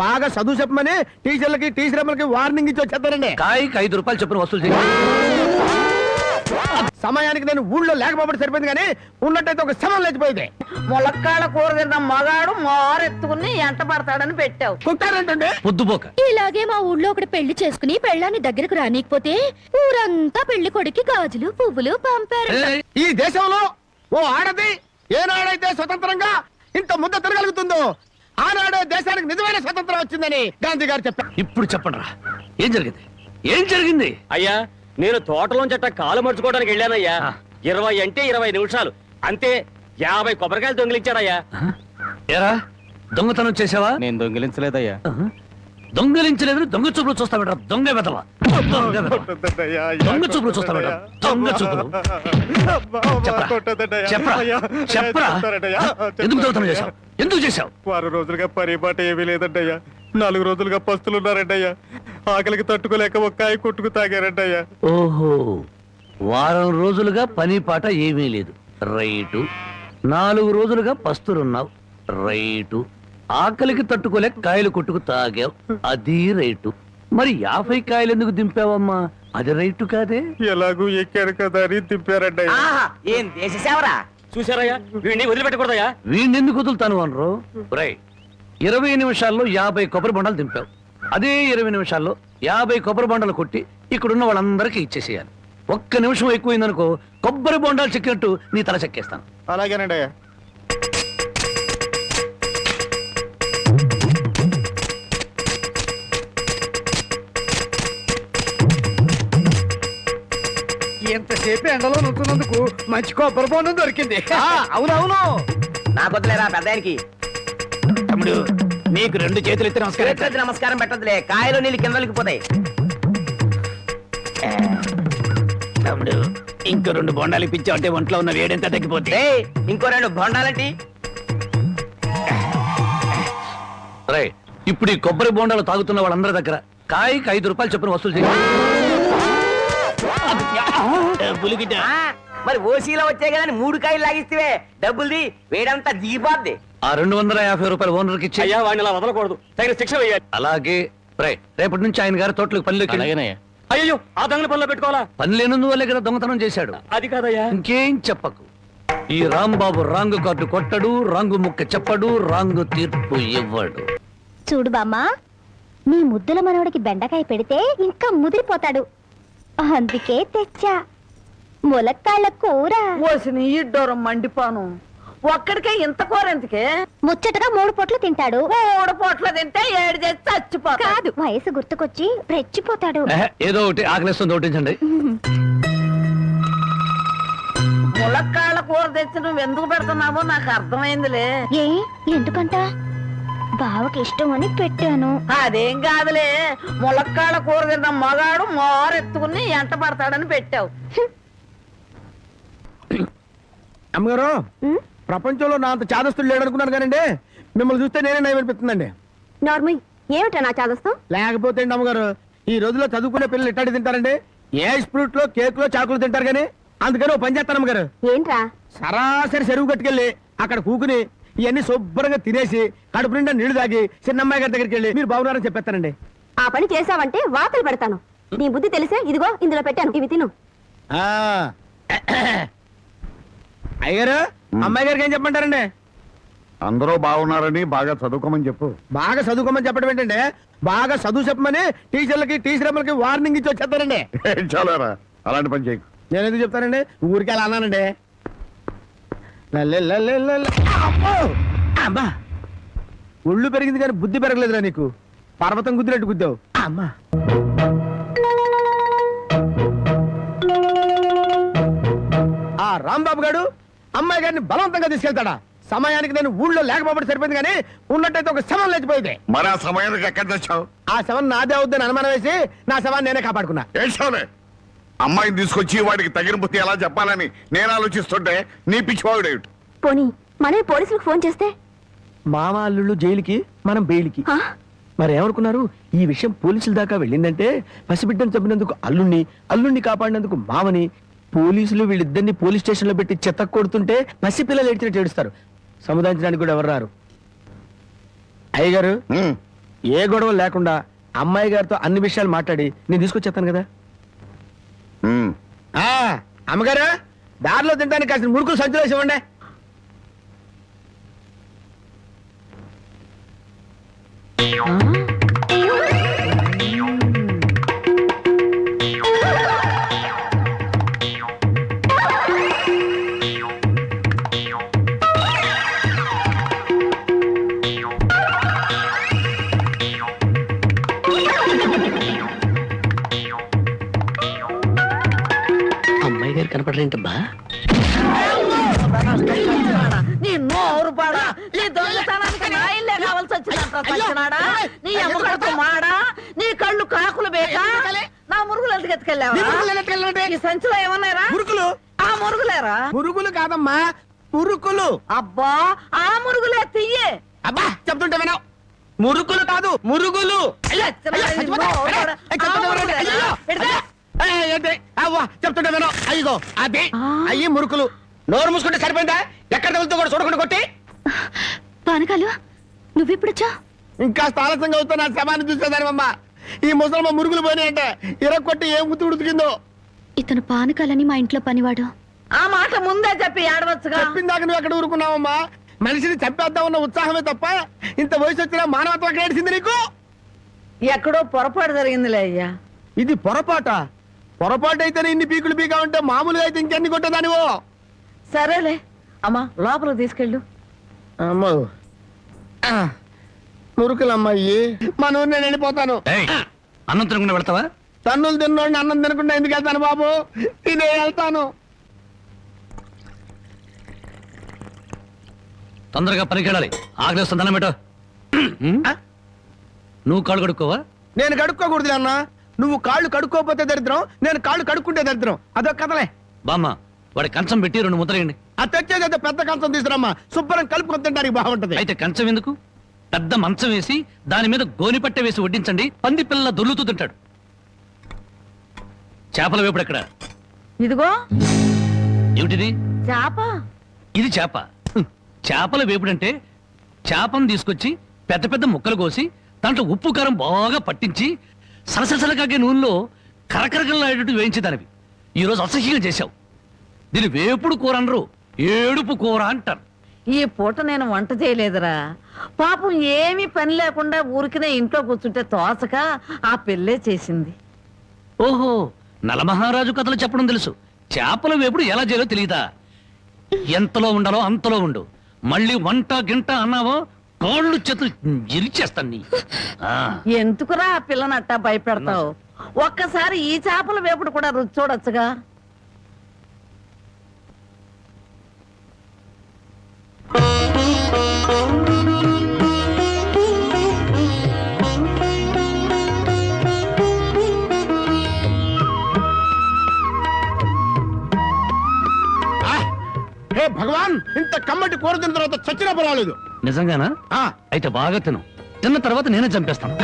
బాగా చదువు చెప్పమని టీచర్లకి టీచర్లకి వార్నింగ్ ఇచ్చి వచ్చేస్తారండి. కాయకి 5 రూపాయలు చొప్పున వసూలు చేయాలి. సమయానికి నేను ఊళ్ళో లేకపోతే సరిపోయింది, కానీ ఉన్నట్టయితే ఒక శవం లేచిపోయింది. ములక్కాళ్ళ కూర తిన్న మగాడు మారెత్తుకుని ఎంట పడతాడని పెట్టావు. కుట్టారంటే పొద్దుపోక ఇలాగే మా ఊళ్ళో ఒకటి పెళ్లి చేసుకుని పెళ్ళాన్ని దగ్గరకు రానికపోతే ఊరంతా పెళ్లి కొడుకి గాజులు పువ్వులు పంపారు. ఈ దేశంలో ఓ ఆడది ఏనాడైతే స్వతంత్రంగా ఇంత ముద్ద తిరగలుగుతుందో ఆనాడే దేశానికి నిజమైన స్వతంత్రం వచ్చిందని గాంధీ గారు చెప్పారు. ఇప్పుడు చెప్పండి రా, ఏం జరిగింది? ఏం జరిగింది? అయ్యా, నేను తోటలోంచట కాలు మర్చుకోవడానికి వెళ్ళానయ్యా. 20 అంటే 20 నిమిషాలు అంతే. 50 కొబ్బరికాయలు దొంగిలించాడయ్యా. ఏరా, దొంగతనం చేసావా? నేను దొంగిలించలేదయ్యా. దొంగలించలేదు, దొంగ చూపులు చూస్తా బెటర్. దొంగ వెదవా, దొంగ చూపులు చూస్తా బెటర్. దొంగ చూపులు చెప్పరా, చెప్పరా, ఎందుకు దొంగతనం చేశావు? ఎందుకు చేశావు? 6 రోజులుగా పరిపాట ఏమీ లేదంటయ్యా. 4 రోజులుగా పస్తులున్నారంటయ్యా. ఆకలికి తట్టుకోలేక ఒక్కాయి కొట్టుకు తాగారంటయ్యా. ఓహో, వారం రోజులుగా పని పాట ఏమీ లేదు, రైటు. 4 రోజులుగా పస్తులున్నావు, రైటు. ఆకలికి తట్టుకోలేక కాయలు కొట్టుకు తాగావు, అది రైటు. మరి 50 కాయలు ఎందుకు దింపావమ్మా? అది రైటు కాదే. ఎలాగూ ఎక్కారు కదా అని తిప్పారంటయ్యా. ఏం దేశ సేవరా? చూసారయ్యా, వీడిని వదిలిపెట్టకూడదయ్యా. వీణెందుకు వదులుతాను అనరు? రై, 20 నిమిషాల్లో 50 కొబ్బరి బొండాలు దింపావు. అదే 20 నిమిషాల్లో 50 కొబ్బరి బొండాలు కొట్టి ఇక్కడున్న వాళ్ళందరికీ ఇచ్చేసేయాలి. 1 నిమిషం ఎక్కువైందనుకో, కొబ్బరి బొండాలు చెక్కినట్టు నీ తల చెక్కేస్తాను. అలాగేనండి అయ్యా. ఎంతసేపు ఎండలో నుంచున్నందుకు మంచి కొబ్బరి బొండం దొరికింది. అవునవును, నాకొద్దులేరా పెద్దానికి. తమ్ముడు, నీకు 2 చేతులు ఎత్తి నమస్కారం. చేతులెత్తి నమస్కారం పెట్టదులే, కాయలు నీళ్ళు కిందలకి పోతాయి. తమ్ముడు, ఇంకో 2 బొండాలు ఇప్పించావు అంటే ఒంట్లో ఉన్న వేడెంత తగ్గిపోతే. ఏయ్, ఇంకో 2 బొండాలంటి. రై, ఇప్పుడు ఈ కొబ్బరి బొండాలు తాగుతున్న వాళ్ళందరి దగ్గర కాయకి 5 రూపాయలు చొప్పున వసూలు చేయాలి. మరి ఓసీలో వచ్చాయి కదా 3 కాయలు లాగిస్తే డబ్బుల్ది వేడంతా దిగిపోద్ది. ఆ 250 రూపాయలు ఓనర్కి ఇచ్చి. అయ్యా, వాడిని అలా వదలకూడదు, తగిన శిక్ష వేయాలి. అలాగే. రై, రేపటి నుంచి ఆయన గారి తోటలకు పనిలోకి. అయ్యో, ఆ దొంగల పనిలో పెట్టుకోవాలా? పని లేనందువల్లే కదా దొంగతనం చేశాడు. అది కాదయ్యా. ఇంకేం చెప్పకు. ఈ రాంబాబు రాంగు కార్డు కొట్టడు, రాంగు ముక్క చెప్పడు, రాంగు తీర్పు ఇవ్వడు. చూడు బామ్మా, నీ ముద్దుల మనవడికి బెండకాయ పెడితే ఇంకా ముదిరిపోతాడు, అందుకే తెచ్చా ములక్కాళ్ళ కూర. ఓసిని ఇడ్డోరం మండిపోను. ఒక్కడికే ఇంత కూర ఎందుకే? ముచ్చటగా 3 పొట్లు తింటాడు. 3 పూట్ల తింటే 7 చేసి చచ్చిపోతాడు. కాదు, వయసు గుర్తుకొచ్చి రెచ్చిపోతాడు. ఏదో ఒకటి ఆకలిస్తుంది, ఒకటించండి. ములక్కాళ్ళ కూర తెచ్చి నువ్వు ఎందుకు పెడుతున్నావో నాకు అర్థమైందిలే. ఏ ఎందుకంట? బావకి ఇష్టం అని పెట్టాను. అదేం కాదులే, ములక్కాళ్ళ కూర తిన్న మగాడు మారెత్తుకుని ఎంట పడతాడని పెట్టావు. అమ్మగారు, ఉమ్, ప్రపంచంలో నా అంత చాదస్తుడు లేడనుకున్నాను కానండి, మిమ్మల్ని చూస్తే నేనే నయమనిపిస్తుందండి. నార్మల్ ఏమిటా నా చాదస్తం? లేకపోతే అండి అమ్మగారు, ఈ రోజుల్లో చదువుకునే పిల్లలు ఇట్టాడి తింటారండి. ఏ స్ప్రూట్ లో కేక్ లో చాకులు తింటారు కానీ, అందుకని ఓ పని చేస్తాను అమ్మగారు. ఏంట్రా? సరాసరి చెరువు కట్టుకెళ్ళి అక్కడ కూకుని ఇవన్నీ శుభ్రంగా తినేసి కడుపు నిండా నీళ్లు తాగి చిన్నమ్మాయి గారి దగ్గరికి వెళ్ళి మీరు బాగున్నారని చెప్పేస్తానండి. ఆ పని చేసావంటే వాతలు పెడతాను. నీ బుద్ధి తెలిసే ఇదిగో ఇందులో పెట్టాను, ఇవి తిను. అయ్యారు, అమ్మాయి గారికి ఏం చెప్పమంటారండి? అందరూ బాగున్నారని బాగా చదువుకోమని చెప్పు. బాగా చదువుకోమని చెప్పడం ఏంటంటే, బాగా చదువు చెప్పమని టీచర్లకి టీచర్లకి వార్నింగ్ ఇచ్చి వచ్చేస్తారండి. చాలారా, అలాంటి పని చేయకు. నేను ఎందుకు చెప్తానండి, ఊరికి అలా అన్నానండి. అమ్మా, ఒళ్ళు పెరిగింది కానీ బుద్ధి పెరగలేదురా నీకు. పర్వతం గుద్దినట్టు గుద్దావు. అమ్మా, ఆ రాంబాబు గారు అమ్మాయి గారిని బలవంతంగా తీసుకెళ్తాడా? సమయానికి నేను ఊళ్ళో లేకపోతే సరిపోయింది, కానీ ఉన్నట్టయితే ఒక శవం లేచిపోయింది. మరి ఆ సమయానికి ఎక్కడ తెచ్చావు? ఆ శవం నాదే అవుద్దని అనుమానం వేసి నా శవాన్ని నేనే కాపాడుకున్నా. ఏడ్చావులే. అమ్మాయిని తీసుకొచ్చి వాడికి తగిన బుద్ధి ఎలా చెప్పాలని నేను ఆలోచిస్తుంటే నీ పిచ్చివాడు. పోనీ మనమే పోలీసులకు ఫోన్ చేస్తే? మామ అల్లుళ్ళు జైలుకి, మనం బెయిల్కి. మరి ఏమనుకున్నారు? ఈ విషయం పోలీసుల దాకా వెళ్ళిందంటే పసిబిడ్డను చంపినందుకు అల్లుణ్ణి, అల్లుణ్ణి కాపాడినందుకు మామని, పోలీసులు వీళ్ళిద్దరిని పోలీస్ స్టేషన్ లో పెట్టి చెత్త కొడుతుంటే పసిపిల్లలు ఏడ్చినట్టు ఏడుస్తారు. సముదాయించడానికి కూడా ఎవరు రారు. అయ్యగారు, ఏ గొడవ లేకుండా అమ్మాయి గారితో అన్ని విషయాలు మాట్లాడి నేను తీసుకొచ్చేస్తాను కదా. ఉమ్. ఆ అమ్మగారు, దారిలో తింటానికి కాసిన మురుకులు సంచులు వేసి ఇవ్వండి. అమ్మాయి గారు కనపడరేంటబ్బా? నీ నోరు పాడా, నీ దొంగతనానికి నా ఇల్లే కావాల్సి వచ్చిందంట సచ్చినాడా, నీ అమ్మగడతో మాడా, నీ కళ్ళు కాకులు బేక, నా మురుగులు ఎందుకు ఎత్తుకెళ్ళావా? ఈ సంచిలో ఏమన్నారా? మురుకులు? ఆ మురుగులేరా? మురుగులు కాదమ్మా, మురుకులు. అబ్బా, ఆ మురుగులే తీయే. అబ్బా చెప్తుంటే వినవు. మురుకులు కాదు, మురుగులు. సచ్చినాడా, నీ నోరు పాడా. ఆ మురుగులేరా? పెడితే? చెప్తుంటే వినవు. అయ్యో అది అయ్యి మురుకులు. నోరు మూసుకుంటే సరిపోయిందా? ఎక్కడ తగులుతూ కూడా చూడకుండా కొట్టి. పానకాలు నువ్వెప్పుడొచ్చా? ఇంకా ఆలస్యంగా అవుతా నా శవాన్ని చూసేదానివమ్మా. ఈ ముసలమ్మ మురుగులు పోయినాయంటే ఇరక్కొట్టి ఏం గుర్తు ఉడికిందో. ఇతను పానకాలని మా ఇంట్లో పనివాడు. ఆ మాట ముందే చెప్పి ఏడవచ్చుగా. చెప్పిందాక నువ్వు ఎక్కడ ఊరుకున్నావమ్మా? మనిషిని చంపేద్దామన్న ఉత్సాహమే తప్ప ఇంత వయసు వచ్చినా మానవత్వం ఎక్కడ ఏడిసింది నీకు? ఎక్కడో పొరపాటు జరిగిందిలే అయ్యా. ఇది పొరపాటు అయితేనే ఇన్ని పీకులు పీకా ఉంటే మామూలుగా అయితే ఇంకెన్ని కొట్టేదానివో. సరేలే అమ్మా, లోపలికి తీసుకెళ్ళు. అమ్మో మురుకులమ్మాయి, మన ఊరు నేను వెళ్ళిపోతాను. ఏయ్, అన్నం తినకుండా వెళ్తావా? తన్నులు తిన్నోడిని అన్నం తినకుండా ఎందుకు వెళ్తాను బాబు? తినే వెళ్తాను. తొందరగా పనికి వెళ్ళాలి. ఆకలిస్తుంది, అన్నం పెట్టు. నువ్వు కాళ్ళు కడుక్కోవా? నేను కడుక్కోకూడదు అన్న. నువ్వు కాళ్ళు కడుక్కోపోతే దరిద్రం, నేను కాళ్ళు కడుక్కుంటే దరిద్రం. అదొక కథలే. బామ్మ, వాడి కంచం పెట్టి 2 ముద్రయండి. అది తెచ్చేదైతే పెద్ద కంచం తీసుకురమ్మా, శుభ్రం కలుపుకొని తింటానికి బాగుంటది. అయితే కంచం ఎందుకు? పెద్ద మంచం వేసి దాని మీద గోని పట్టె వేసి వడ్డించండి. పంది పిల్లల దొర్లుతూ తింటాడు. చేపల వేపుడు ఎక్కడ? ఇదిగో ఏమిటిది? చేప. ఇది చేప. చేపల వేపుడంటే చేపను తీసుకొచ్చి పెద్ద పెద్ద ముక్కలు కోసి దాంట్లో ఉప్పు కారం బాగా పట్టించి సలసలసలకాగే నూనెలో కరకరకలాడేటట్టు వేయించేదానివి. ఈరోజు అసహ్యంగా చేశావు. దీని వేపుడు కూర అనరు, ఏడుపు కూర అంటారు. ఈ పూట నేను వంట చేయలేదురా. పాపం ఏమీ పని లేకుండా ఊరికినే ఇంట్లో కూర్చుంటే తోచక ఆ పెళ్ళే చేసింది. ఓహో, నలమహారాజు కథలు చెప్పడం తెలుసు. చేపల వేపుడు ఎలా చేయాలో తెలియదా? ఎంతలో ఉండాలో అంతలో ఉండు. మళ్ళీ వంట గింట అన్నావో కాళ్ళు చేతులు ఇరిచేస్తాను నీ. ఎందుకురా ఆ పిల్లనట్టా భయపెడతావు? ఒక్కసారి ఈ చేపల వేపుడు కూడా రుచి చూడొచ్చుగా. హే భగవాన్, ఇంత కమ్మటి కూర తిన్న తర్వాత చచ్చినా పర్వాలేదు. నిజంగానా? ఆ, అయితే బాగా తిను. తిన్న తర్వాత నేనే చంపేస్తాను.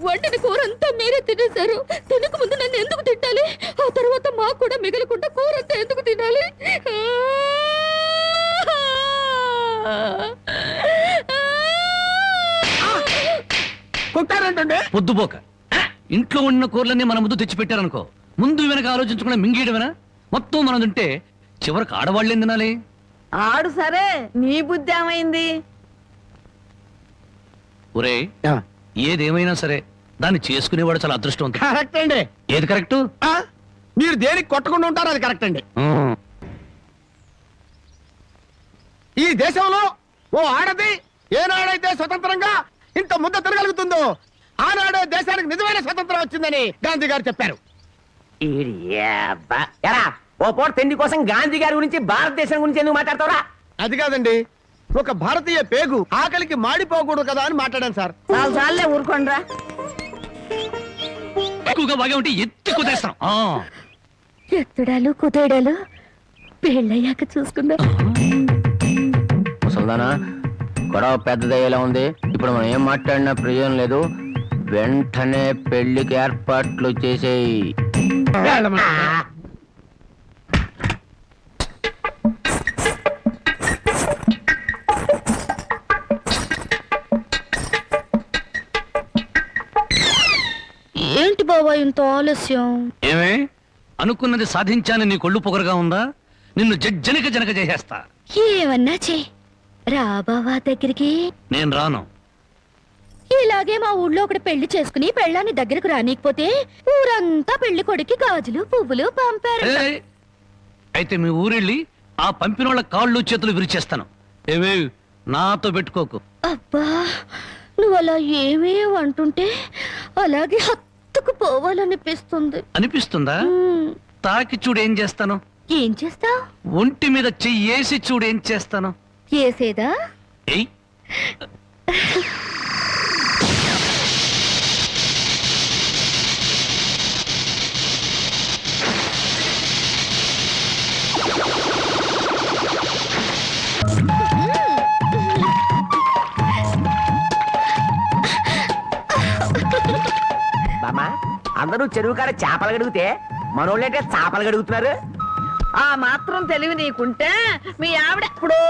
వండిన కూరంతా మీరే తినేశారు. తినక ముందు నన్ను ఎందుకు తిట్టాలి? ఆ తర్వాత మాకు కూడా మిగలకుండా కూరంతా ఎందుకు తినాలి? కొట్టారంటే పొద్దుపోక ఇంట్లో ఉన్న కూరలన్నీ మన ముందు తెచ్చి పెట్టారనుకో, ముందు వెనక ఆలోచించకుండా మింగేయడమేనా? మొత్తం మనం తింటే చివరికి ఆడవాళ్ళేం తినాలి? ఆడు సరే, నీ బుద్ధి ఏమైంది? ఒరే, ఏదేమైనా సరే దాన్ని చేసుకునేవాడు చాలా అదృష్టవంతుడు. కరెక్ట్ అండి. ఏది కరెక్ట్? మీరు దేనికి కొట్టకుండా ఉంటారు, అది కరెక్ట్ అండి. ఈ దేశంలో ఓ ఆడది ఏనాడైతే స్వతంత్రంగా ఇంత ముద్ద తిరగలుగుతుందో ఆనాడే దేశానికి నిజమైన స్వతంత్రం వచ్చిందని గాంధీ గారు చెప్పారు. ఎరా ఓ పూట తిండి కోసం గాంధీ గారి గురించి భారతదేశం గురించి ఎందుకు మాట్లాడతావురా? అది కాదండి, ఒక భారతీయ పేగు ఆకలికి మాడిపోకూడదు కదా అని మాట్లాడాను సార్. చాలు చాలులే ఊరుకోండిరా. ఎక్కువగా బాగా ఉంటే ఎత్తి కుదేస్తాం. ఎత్తడాలు కుదేడాలు పెళ్ళయ్యాక చూసుకుందాం. ముసల్దానా, గొడవ పెద్దదయ్యేలా ఉంది. ఇప్పుడు మనం ఏం మాట్లాడినా ప్రయోజనం లేదు. వెంటనే పెళ్లికి ఏర్పాట్లు చేసేయి. ఏంటి బాబా ఇంత ఆలస్యం? ఏమే అనుకున్నది సాధించాలని నీ కొళ్ళు పొగరుగా ఉందా? నిన్ను జనక చేసేస్తా. ఏమన్నా చే రా బావా దగ్గరికి. నేను రాను. ఇలాగే మా ఊళ్ళో ఒకటి పెళ్లి చేసుకుని పెళ్ళాన్ని దగ్గరకు రానికపోతే ఊరంతా పెళ్లి కొడుకి గాజులు పువ్వులు పంపారు. ఏయ్, అయితే మీ ఊరెళ్ళి ఆ పంపినోళ్ళ కాళ్ళు చేతులు విరిచేస్తాను. ఏమే నాతో పెట్టుకోకు. అబ్బా నువ్వు అలా ఏమీ అంటుంటే అలాగే హత్తుకు పోవాలనిపిస్తుంది. అనిపిస్తుందా? తాకి చూడు ఏం చేస్తాను. ఏం చేస్తావ్? ఒంటి మీద చెయ్యేసి చూడు ఏం చేస్తాను. ఏసేదా? ఏయ్, బామ్మా, అందరూ చెరువు కాడ చేపలు గడిగితే మనోళ్ళంటే చేపలు గడుగుతున్నారు. ఆ మాత్రం తెలివి నీకుంటే మీ ఆవిడ ఎప్పుడో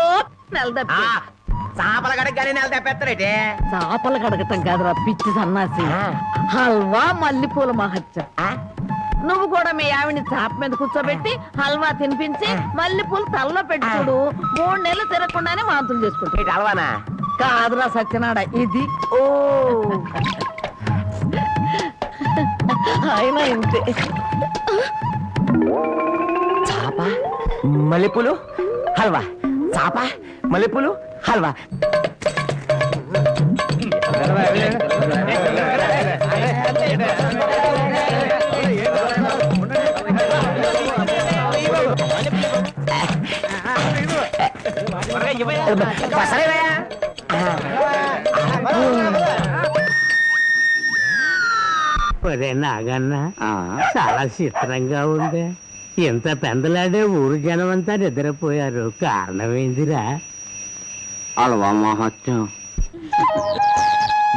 నెలదప్పి చేపల గడగానే నెల తప్పేస్తారేటే. చేపలు కడగటం కాదురా పిచ్చి సన్నాసి. హల్వా మల్లెపూల మహత్యం. నువ్వు కూడా మీ ఆవిడ్ని చాప మీద కూర్చోబెట్టి హల్వా తినిపించి మల్లెపూలు తలలో పెట్టి చూడు. 3 నెలలు తిరగకుండానే వాంతులు చేసుకుంటా. అలవానా? కాదురా సత్యనాడ, ఇది ఓ ఆయన ఇంతే. చాప మల్లెపూలు హల్వా, చాప మల్లెపూలు హల్వా. ఒరే నాగన్న, చాలా చిత్రంగా ఉంది. ఇంత పెందలాడే ఊరు జనం అంతా నిద్రపోయారు. కారణమేందిరా? అలవా మహత్యం.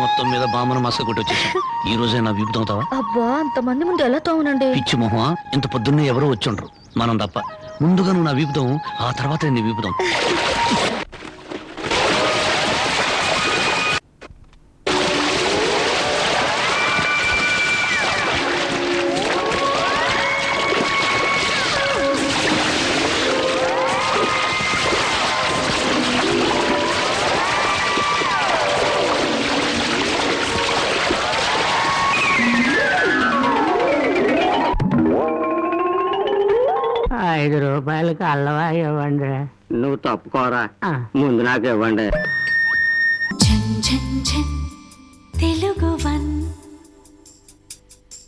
మొత్తం మీద బామ్మను మసక కొట్టి వచ్చేసాం. ఈ రోజే నా వీపు తోముతావా? అబ్బా అంతమంది ముందు ఎలా తోమనండి? పిచ్చి మొహమా, ఇంత పొద్దున్నే ఎవరో వచ్చుండ్రు మనం తప్ప. ముందుగా నువ్వు నా వీపుతాం, ఆ తర్వాత నీ వీపుతాం. ₹5 అల్లవా ఇవ్వండి. నువ్వు తప్పుకోరా, ముందు నాకు ఇవ్వండి. తెలుగు 1